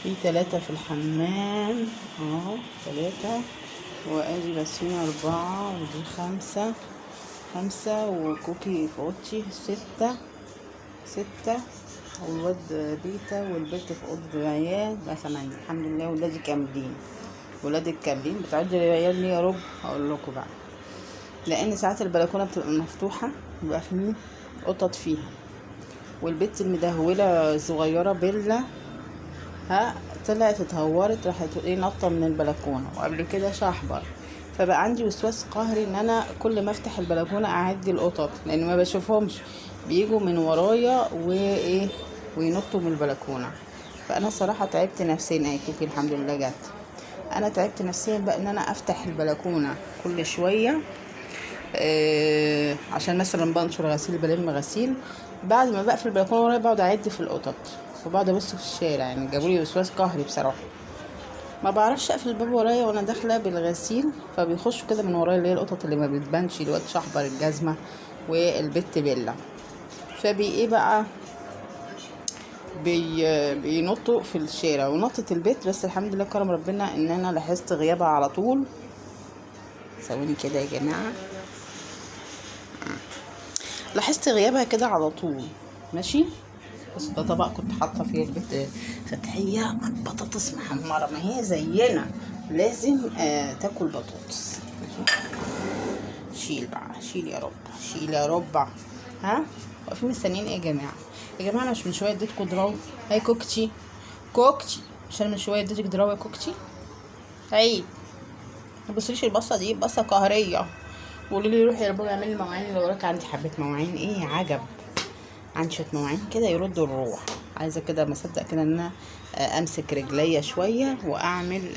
في 3 في الحمام اهو 3، وادي بسين 4، ودي 5 وكوكي في اوضتي 6، والواد بيتا والبنت في اوضه العيال بقى 8. الحمد لله ولادي كاملين، ولادك كاملين. بتعدي العيال ليه يا رب؟ هقول لكم بقى. لان ساعات البلكونه بتبقى مفتوحه بيبقى فيه قطط فيها، والبت المدهوله صغيره بيلا طلعت اتهورت، راحت نطه من البلكونه، وقبل كده شحبر. فبقى عندي وسواس قهري ان انا كل ما افتح البلكونه اعدي القطط، لان ما بشوفهمش بيجوا من ورايا وينطوا من البلكونه. فانا صراحه تعبت نفسيا. يا كوكي الحمد لله جت. انا تعبت نفسيا بقى ان انا افتح البلكونه كل شويه، عشان مثلا بنشر غسيل بلم غسيل. بعد ما بقفل البلكونه ورايا بقعد اعد في القطط، وبقعد ابص في الشارع. يعني جابولي وسواس قهري بصراحه. ما بعرفش اقفل الباب ورايا وانا داخله بالغسيل، فبيخشوا كده من ورايا اللي هي القطط اللي ما بتبانش، الواد شحبر الجزمه والبت بيلا. ايه بقى بينطوا في الشارع ونطت البيت. بس الحمد لله كرم ربنا ان انا لاحظت غيابها على طول. ثواني كده يا جماعه، لاحظت غيابها كده على طول. ماشي. بس ده طبق كنت حاطه فيه البيت فتحيه بطاطس محمره، ما هي زينا لازم تاكل بطاطس. شيل بقى، شيل يا رب، شيل يا رب. واقفين مستنيين ايه يا جماعه؟ يا جماعه انا مش من شويه اديتكم دراو؟ هاي كوكتي مش انا من شويه اديتك دراو يا كوكتي؟ عيب. ما تبصليش البصه دي بصه قهريه. وقولي لي روحي يا رب اعملي المواعين اللي وراك. عندي حبه مواعين ايه عجب، عندي شويه مواعين كده يردوا الروح. عايزه كده، ما اصدق كده ان انا امسك رجليا شويه واعمل